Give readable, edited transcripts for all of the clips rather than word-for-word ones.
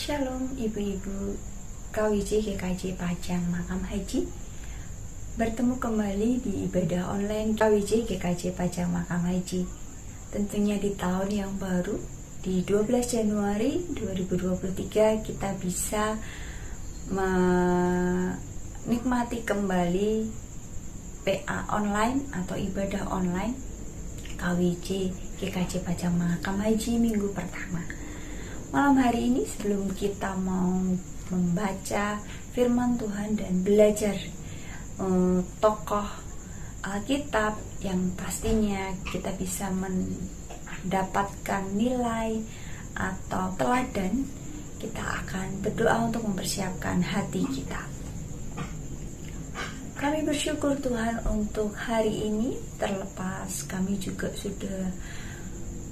Shalom ibu-ibu KWJ GKJ Pajang Makam Haji. Bertemu kembali di ibadah online KWJ GKJ Pajang Makam Haji. Tentunya di tahun yang baru, di 12 Januari 2023 kita bisa menikmati kembali PA online atau ibadah online KWJ GKJ Pajang Makam Haji minggu pertama. Malam hari ini sebelum kita mau membaca firman Tuhan dan belajar tokoh Alkitab yang pastinya kita bisa mendapatkan nilai atau teladan, kita akan berdoa untuk mempersiapkan hati kita. Kami bersyukur Tuhan untuk hari ini, terlepas kami juga sudah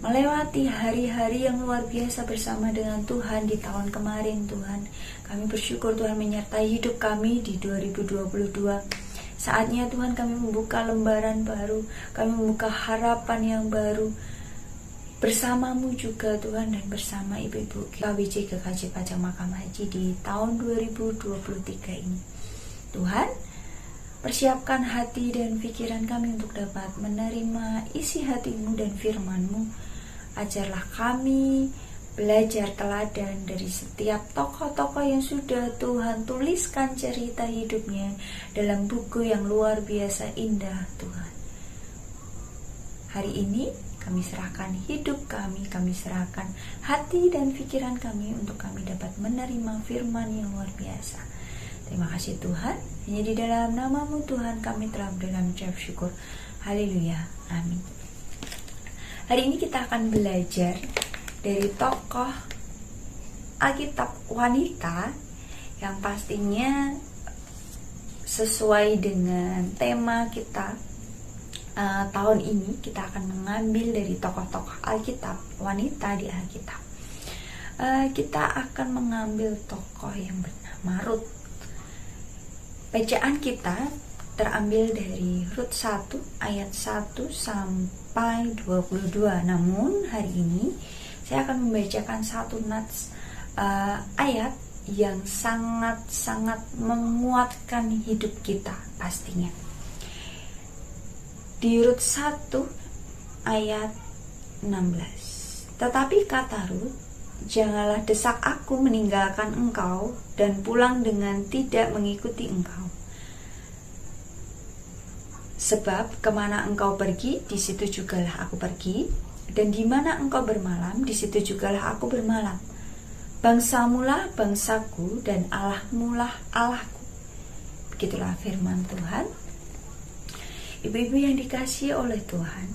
melewati hari-hari yang luar biasa bersama dengan Tuhan di tahun kemarin. Tuhan, kami bersyukur Tuhan menyertai hidup kami di 2022. Saatnya Tuhan kami membuka lembaran baru, kami membuka harapan yang baru bersamamu juga Tuhan, dan bersama ibu-ibu KWJ GKJ Pajang Makam Haji di tahun 2023 ini. Tuhan, persiapkan hati dan pikiran kami untuk dapat menerima isi hatimu dan firman-Mu. Ajarlah kami belajar teladan dari setiap tokoh-tokoh yang sudah Tuhan tuliskan cerita hidupnya dalam buku yang luar biasa indah Tuhan. Hari ini kami serahkan hidup kami serahkan hati dan pikiran kami untuk kami dapat menerima firman yang luar biasa. Terima kasih Tuhan, hanya di dalam nama-Mu Tuhan kami telah dalam ucap syukur. Haleluya, amin. Hari ini kita akan belajar dari tokoh Alkitab wanita yang pastinya sesuai dengan tema kita tahun ini. Kita akan mengambil dari tokoh-tokoh Alkitab wanita di Alkitab. Kita akan mengambil tokoh yang bernama Rut. Bacaan kita terambil dari Rut 1 ayat 1 sampai 22. Namun hari ini saya akan membacakan satu nats ayat yang sangat-sangat menguatkan hidup kita pastinya. Di Rut 1 ayat 16. Tetapi kata Rut, janganlah desak aku meninggalkan engkau dan pulang dengan tidak mengikuti engkau. Sebab kemana engkau pergi, di situ jugalah aku pergi, dan di mana engkau bermalam, di situ jugalah aku bermalam. Bangsamulah bangsaku, dan Allahmulah Allahku. Begitulah firman Tuhan. Ibu-ibu yang dikasihi oleh Tuhan,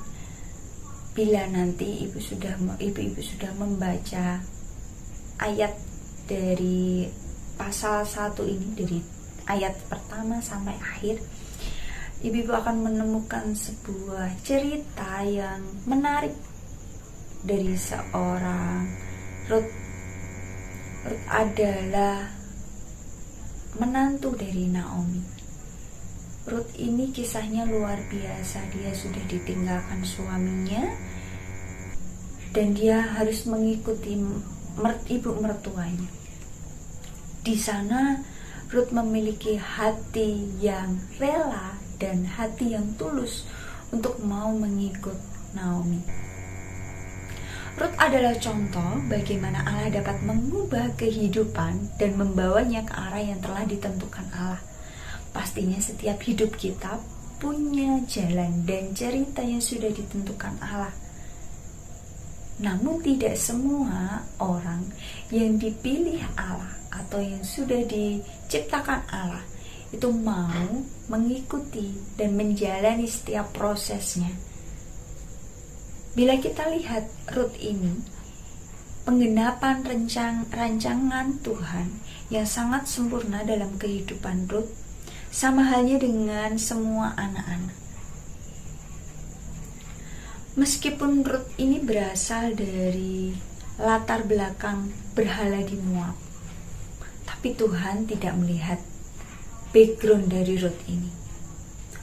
bila nanti ibu-ibu sudah membaca ayat dari pasal 1 ini, dari ayat pertama sampai akhir, ibu-ibu akan menemukan sebuah cerita yang menarik dari seorang Rut. Rut adalah menantu dari Naomi. Rut ini kisahnya luar biasa. Dia sudah ditinggalkan suaminya dan dia harus mengikuti ibu mertuanya. Di sana Rut memiliki hati yang rela dan hati yang tulus untuk mau mengikut Naomi. Rut adalah contoh bagaimana Allah dapat mengubah kehidupan dan membawanya ke arah yang telah ditentukan Allah. Pastinya setiap hidup kita punya jalan dan cerita yang sudah ditentukan Allah. Namun tidak semua orang yang dipilih Allah atau yang sudah diciptakan Allah itu mau mengikuti dan menjalani setiap prosesnya. Bila kita lihat Rut ini, penggenapan rancangan Tuhan yang sangat sempurna dalam kehidupan Rut, sama halnya dengan semua anak-anak. Meskipun Rut ini berasal dari latar belakang berhala di Moab, tapi Tuhan tidak melihat background dari Rut ini.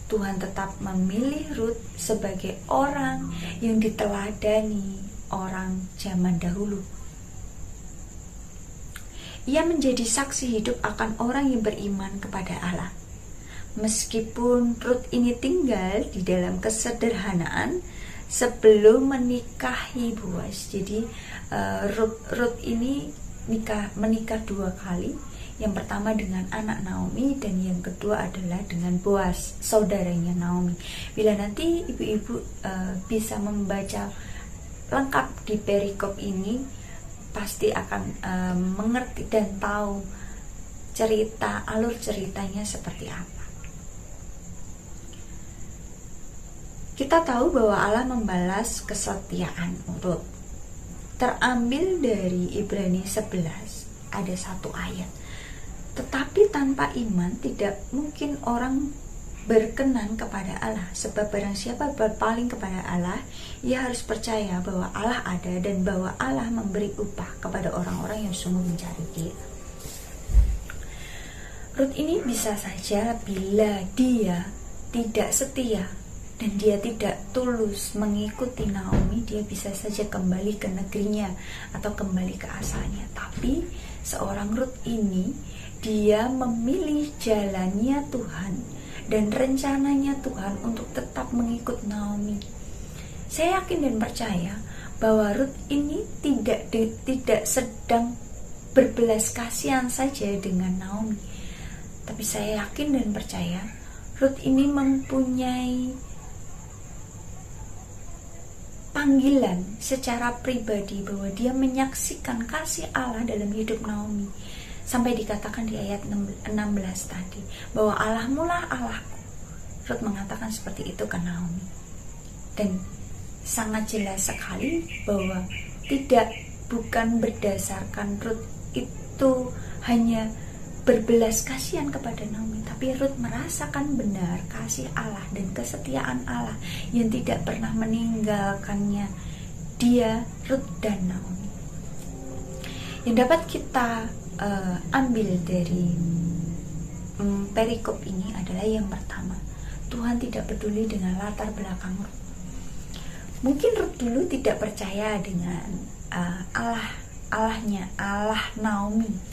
Tuhan tetap memilih Rut sebagai orang yang diteladani orang zaman dahulu. Ia menjadi saksi hidup akan orang yang beriman kepada Allah. Meskipun Ruth ini tinggal di dalam kesederhanaan sebelum menikahi Boaz. Jadi Ruth ini menikah 2 kali. Yang pertama dengan anak Naomi dan yang kedua adalah dengan Boaz, saudaranya Naomi. Bila nanti ibu-ibu bisa membaca lengkap di perikop ini, pasti akan mengerti dan tahu alur ceritanya seperti apa. Kita tahu bahwa Allah membalas kesetiaan Ruth. Terambil dari Ibrani 11, ada 1 ayat. Tetapi tanpa iman tidak mungkin orang berkenan kepada Allah, sebab barang siapa berpaling kepada Allah, ia harus percaya bahwa Allah ada dan bahwa Allah memberi upah kepada orang-orang yang sungguh mencari Dia. Ruth ini bisa saja bila dia tidak setia dan dia tidak tulus mengikuti Naomi, dia bisa saja kembali ke negerinya atau kembali ke asalnya. Tapi seorang Ruth ini, dia memilih jalannya Tuhan dan rencananya Tuhan untuk tetap mengikut Naomi. Saya yakin dan percaya bahwa Ruth ini tidak sedang berbelas kasihan saja dengan Naomi. Tapi saya yakin dan percaya Ruth ini mempunyai panggilan secara pribadi bahwa dia menyaksikan kasih Allah dalam hidup Naomi. Sampai dikatakan di ayat 16 tadi bahwa Allahmu lah Allahku. Ruth mengatakan seperti itu ke Naomi. Dan sangat jelas sekali bahwa bukan berdasarkan Ruth itu hanya berbelas kasihan kepada Naomi, tapi Ruth merasakan benar kasih Allah dan kesetiaan Allah yang tidak pernah meninggalkannya dia, Ruth dan Naomi. Yang dapat kita ambil dari perikop ini adalah yang pertama, Tuhan tidak peduli dengan latar belakang Ruth. Mungkin Ruth dulu tidak percaya dengan Allah Naomi.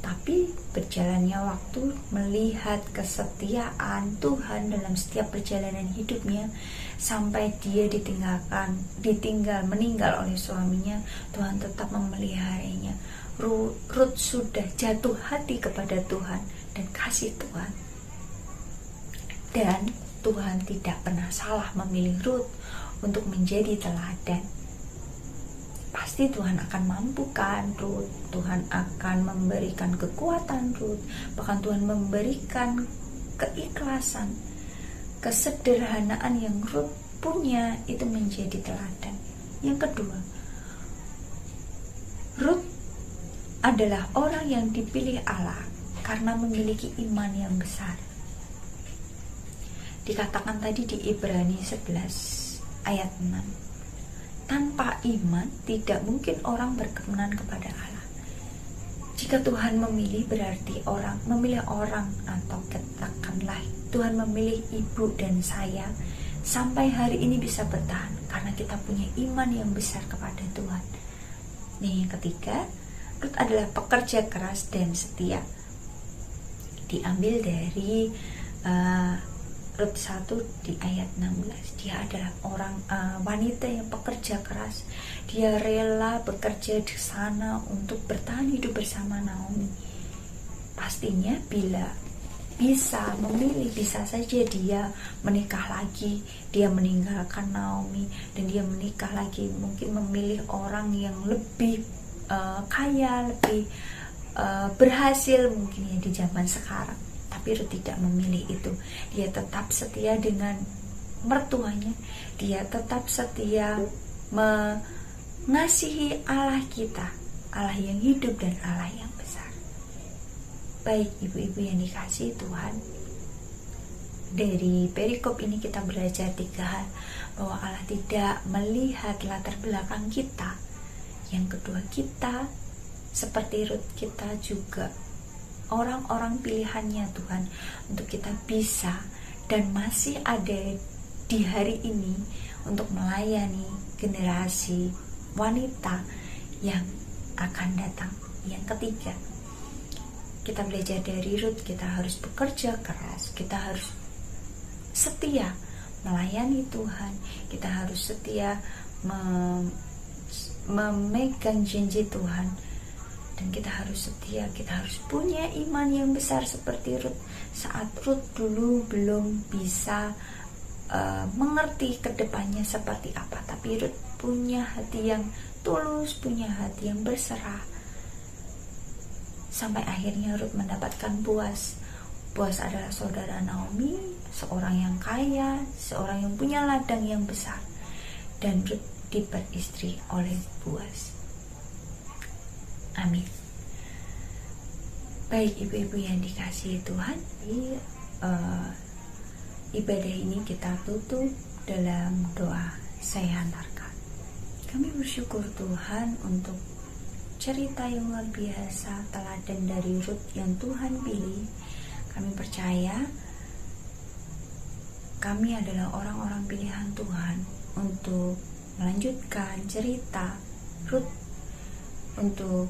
Tapi berjalannya waktu, melihat kesetiaan Tuhan dalam setiap perjalanan hidupnya, sampai dia meninggal oleh suaminya, Tuhan tetap memeliharanya. Ruth sudah jatuh hati kepada Tuhan dan kasih Tuhan. Dan Tuhan tidak pernah salah memilih Ruth untuk menjadi teladan. Pasti Tuhan akan mampukan Ruth, Tuhan akan memberikan kekuatan Ruth, bahkan Tuhan memberikan keikhlasan, kesederhanaan yang Ruth punya itu menjadi teladan. Yang kedua, Ruth adalah orang yang dipilih Allah karena memiliki iman yang besar. Dikatakan tadi di Ibrani 11 ayat 6. Tanpa iman tidak mungkin orang berkenan kepada Allah. Jika Tuhan memilih, berarti memilih orang, atau katakanlah Tuhan memilih ibu dan saya sampai hari ini bisa bertahan karena kita punya iman yang besar kepada Tuhan. Yang ketiga, Ruth adalah pekerja keras dan setia. Diambil dari Ruth 1 di ayat 16. Dia adalah wanita yang pekerja keras. Dia rela bekerja di sana untuk bertahan hidup bersama Naomi. Pastinya bila bisa memilih, bisa saja dia menikah lagi, dia meninggalkan Naomi dan dia menikah lagi, mungkin memilih orang yang lebih kaya, lebih berhasil mungkin ya di zaman sekarang. Tapi Ruth tidak memilih itu. Dia tetap setia dengan mertuanya. Dia tetap setia mengasihi Allah kita, Allah yang hidup dan Allah yang besar. Baik ibu-ibu yang dikasihi Tuhan, dari perikop ini kita belajar 3 hal. Bahwa Allah tidak melihat latar belakang kita. Yang kedua, kita seperti Ruth, kita juga orang-orang pilihannya Tuhan untuk kita bisa dan masih ada di hari ini untuk melayani generasi wanita yang akan datang. Yang ketiga, Kita belajar dari Rut, kita harus bekerja keras, kita harus setia melayani Tuhan, kita harus setia memegang janji Tuhan, dan kita harus setia, kita harus punya iman yang besar seperti Rut. Saat Rut dulu belum bisa mengerti kedepannya seperti apa, tapi Rut punya hati yang tulus, punya hati yang berserah, sampai akhirnya Rut mendapatkan Boaz. Boaz adalah saudara Naomi, seorang yang kaya, seorang yang punya ladang yang besar, dan Rut diperistri oleh Boaz. Amin. Baik ibu-ibu yang dikasihi Tuhan, ibadah ini kita tutup dalam doa saya hantarkan. Kami bersyukur Tuhan untuk cerita yang luar biasa, teladan dari Rut yang Tuhan pilih. Kami percaya kami adalah orang-orang pilihan Tuhan untuk melanjutkan cerita Rut untuk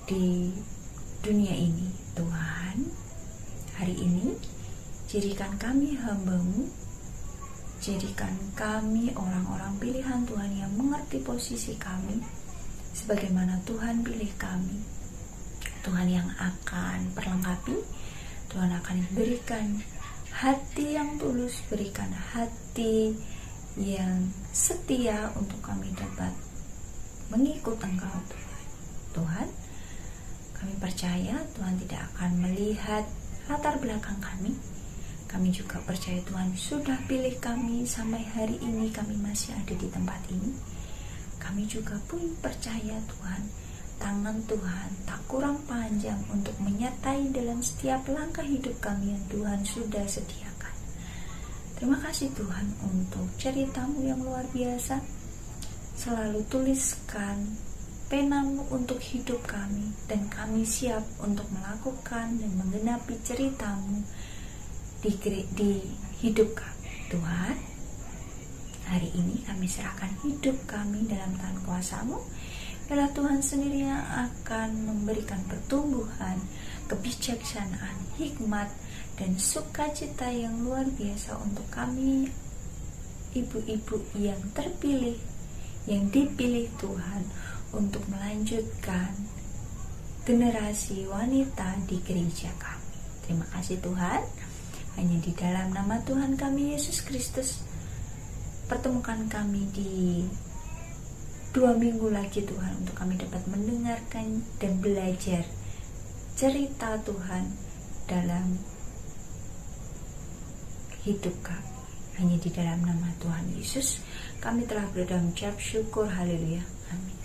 di dunia ini. Tuhan, hari ini jadikan kami hamba-Mu, jadikan kami orang-orang pilihan Tuhan yang mengerti posisi kami sebagaimana Tuhan pilih kami. Tuhan yang akan perlengkapi, Tuhan akan berikan hati yang tulus, berikan hati yang setia untuk kami dapat mengikut Engkau Tuhan. Kami percaya Tuhan tidak akan melihat latar belakang kami. Kami juga percaya Tuhan sudah pilih kami sampai hari ini kami masih ada di tempat ini. Kami juga pun percaya Tuhan, tangan Tuhan tak kurang panjang untuk menyertai dalam setiap langkah hidup kami yang Tuhan sudah sediakan. Terima kasih Tuhan untuk cerita-Mu yang luar biasa. Selalu tuliskan pena-Mu untuk hidup kami, dan kami siap untuk melakukan dan menggenapi cerita-Mu di hidup kami. Tuhan, hari ini kami serahkan hidup kami dalam tangan kuasa-Mu. Biarlah Tuhan sendiri yang akan memberikan pertumbuhan, kebijaksanaan, hikmat, dan sukacita yang luar biasa untuk kami, ibu-ibu yang terpilih, yang dipilih Tuhan untuk melanjutkan generasi wanita di gereja kami. Terima kasih Tuhan. Hanya di dalam nama Tuhan kami Yesus Kristus, pertemukan kami di 2 minggu lagi Tuhan, untuk kami dapat mendengarkan dan belajar cerita Tuhan dalam hidup kami. Hanya di dalam nama Tuhan Yesus kami telah berdoa mengucap syukur. Haleluya. Amin.